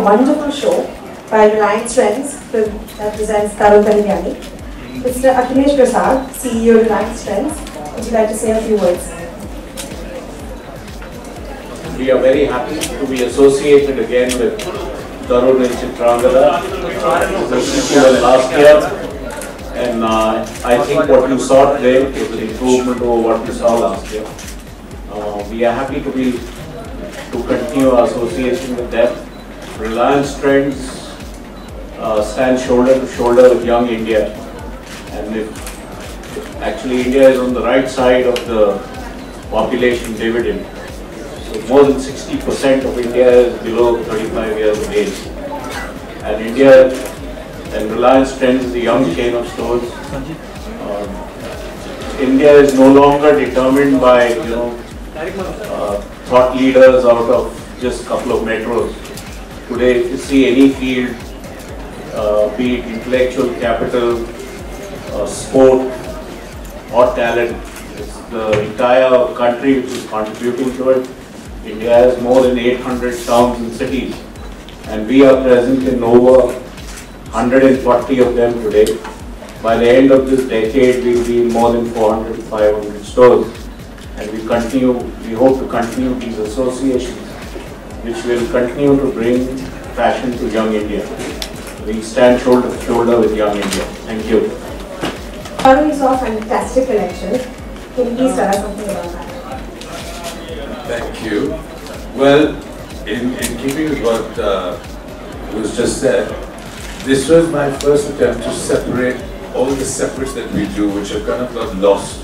wonderful show by Reliance Trends that presents Tarun Tahiliani. Mr. Akhilesh Prasad, CEO of Reliance Trends, would you like to say a few words? We are very happy to be associated again with Tarun and Chitrangada. Last year. And I think what you saw today is an improvement over what you saw last year. We are happy to continue our association with them. Reliance Trends stand shoulder to shoulder with young India. And actually India is on the right side of the population dividend. So more than 60% of India is below 35 years of age. And India and Reliance Trends is a young chain of stores. India is no longer determined by thought leaders out of just a couple of metros. Today, if you see any field, be it intellectual capital, sport, or talent, it's the entire country which is contributing to it. India has more than 800 towns and cities, and we are present in over 140 of them today. By the end of this decade, we will be in more than 400 to 500 stores. And we hope to continue these associations, which will continue to bring fashion to young India. We stand shoulder to shoulder with young India. Thank you. Tarun, you saw a fantastic collection. Can you please tell us something about that? Thank you. Well, in keeping with what was just said, this was my first attempt to separate all the separates that we do, which have kind of got lost,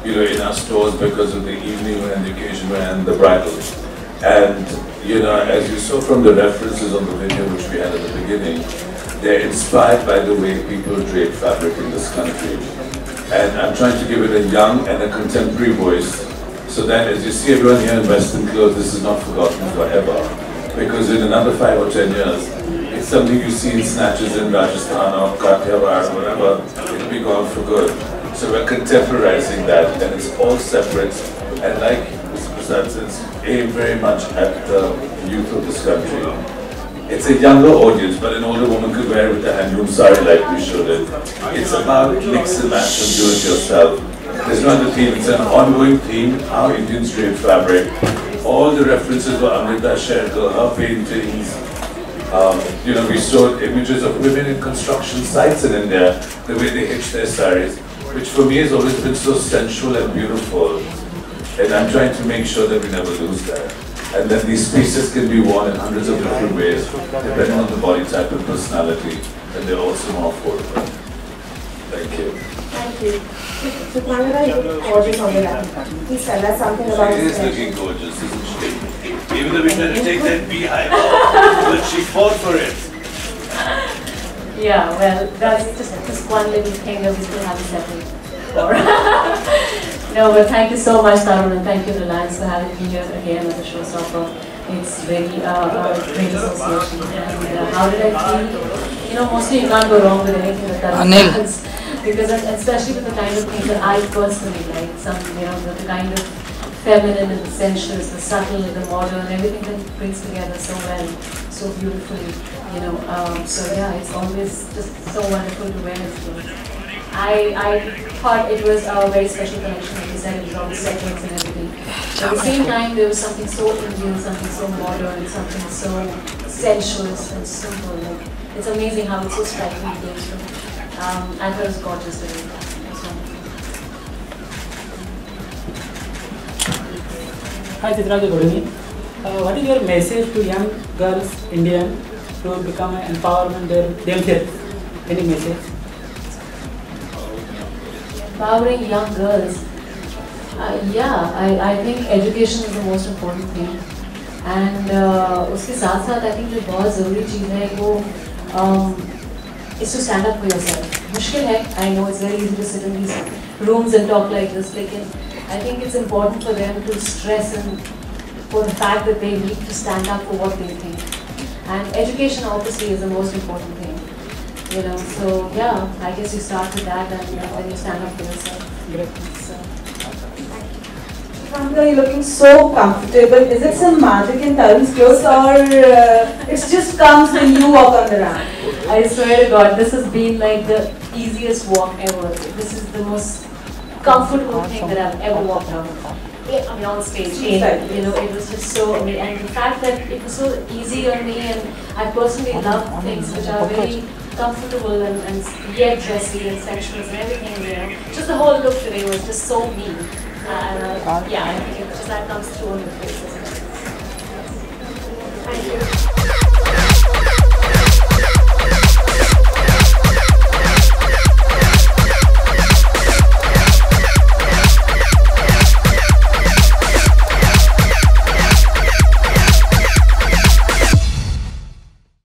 in our stores because of the evening wear and the occasion wear and the bridal. And, as you saw from the references on the video which we had at the beginning, they're inspired by the way people drape fabric in this country. And I'm trying to give it a young and a contemporary voice, so that as you see everyone here in Western clothes, this is not forgotten forever. Because in another 5 or 10 years, it's something you see in snatches in Rajasthan or Kathiawar or whatever, it'll be gone for good. So we're contemporizing that, and it's all separate. And like Mr. Prasad says, aimed very much at the youth of this country. It's a younger audience, but an older woman could wear it with a handloom sari like we showed it. It's about mix and match and do it yourself. There's not a theme, it's an ongoing theme, how Indians drape fabric. All the references were Amrita Sherkar, her paintings. We showed images of women in construction sites in India, the way they hitch their saris, which for me has always been so sensual and beautiful. And I'm trying to make sure that we never lose that. And that these pieces can be worn in hundreds of different ways, depending on the body type and personality, and they're also more affordable. Thank you. Thank you. Chitrangada, you look gorgeous on the lap. Please tell us something about She is looking gorgeous, isn't she? Even though we tried to take that beehive off, but she fought for it. Yeah, well, that's just one little thing that we still haven't settled for. No, but thank you so much, Tarun, and thank you, Reliance, for having me here again as a showstopper. It's really a great association. And how did I feel? Mostly you can't go wrong with anything that Tarun does. Because especially with the kind of things that I personally like, the kind of feminine and sensuous, the subtle and the modern, everything that brings together so well, so beautifully, So yeah, it's always just so wonderful to wear it. I thought it was a very special collection, like you said, it was all the settings and everything. At the same time, there was something so Indian, something so modern, something so sensuous and simple. Like, it's amazing how it's so strikingly based. I thought it was gorgeous today. It was wonderful. Hi Chitra, good evening. What is your message to young girls, Indian, to become an empowerment themselves? Any message? Empowering young girls. I think education is the most important thing. And उसके साथ साथ I think जो बहुत ज़रूरी चीज़ है वो is to stand up for yourself. मुश्किल है. I know it's very easy to sit in these rooms and talk like this. लेकिन I think it's important for them to stress and for the fact that they need to stand up for what they think. And education obviously is the most important thing. So yeah, I guess you start with that and then you stand up for yourself. Great. So, thank you. Chitrangada, you're looking so comfortable. Is it some magic in Tarun's clothes, or it just comes when you walk on the ramp? I swear to God, this has been like the easiest walk ever. This is the most comfortable thing that I've ever walked on. I mean, on stage. You know, it was just so amazing. And the fact that it was so easy on me, and I personally love things which are very comfortable and yet dressy and sensual and everything, you know. Just the whole look today was just so me. Yeah, I think it just that comes through on the faces.